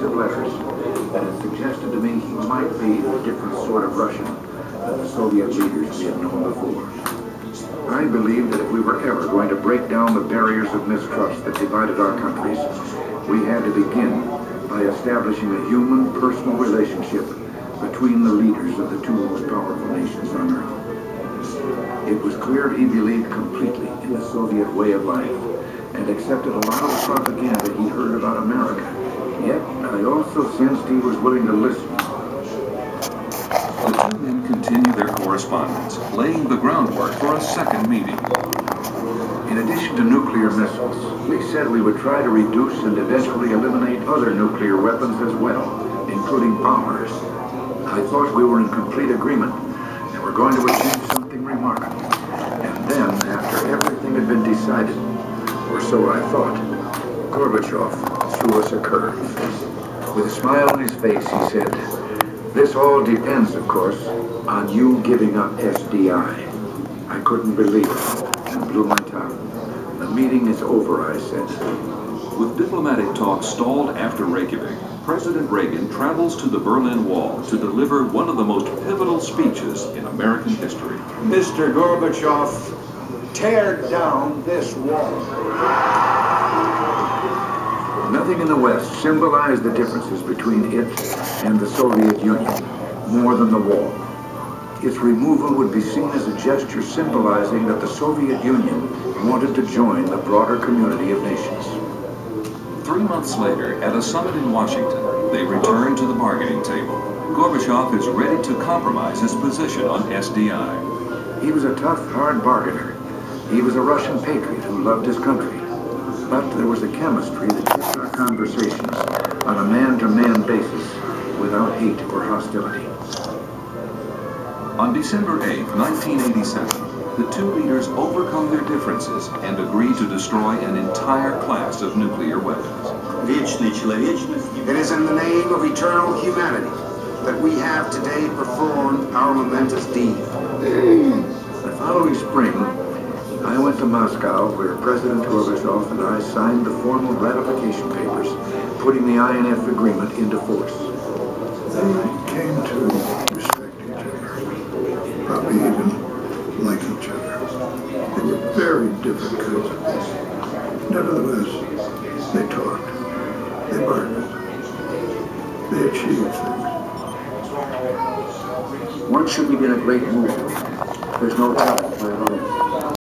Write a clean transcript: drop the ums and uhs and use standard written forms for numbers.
letters, and it suggested to me he might be a different sort of Russian than the Soviet leaders we had known before. I believed that if we were ever going to break down the barriers of mistrust that divided our countries, we had to begin by establishing a human, personal relationship between the leaders of the two most powerful nations on Earth. It was clear he believed completely in the Soviet way of life and accepted a lot of the propaganda he heard about America. Yet, I also sensed he was willing to listen. The two men continue their correspondence, laying the groundwork for a second meeting. In addition to nuclear missiles, we said we would try to reduce and eventually eliminate other nuclear weapons as well, including bombers. I thought we were in complete agreement and were going to achieve something remarkable. And then, after everything had been decided, or so I thought, Gorbachev threw us a curve. With a smile on his face, he said, "This all depends, of course, on you giving up SDI." I couldn't believe it and blew my tongue. "The meeting is over," I said. With diplomatic talks stalled after Reykjavik, President Reagan travels to the Berlin Wall to deliver one of the most pivotal speeches in American history. Mr. Gorbachev, tear down this wall. Nothing in the West symbolized the differences between it and the Soviet Union more than the wall. Its removal would be seen as a gesture symbolizing that the Soviet Union wanted to join the broader community of nations. 3 months later, at a summit in Washington, they return to the bargaining table. Gorbachev is ready to compromise his position on SDI. He was a tough, hard bargainer. He was a Russian patriot who loved his country. But there was a chemistry that kept our conversations on a man-to-man basis without hate or hostility. On December 8, 1987, the two leaders overcome their differences and agree to destroy an entire class of nuclear weapons. It is in the name of eternal humanity that we have today performed our momentous deed. The following spring, I went to Moscow, where President Gorbachev and I signed the formal ratification papers, putting the INF agreement into force. They came to respect each other, probably even like each other. They were very different kinds of people. Nevertheless, they talked, they bargained, they achieved things. Once should begin a great movement. There's no telling where it will end.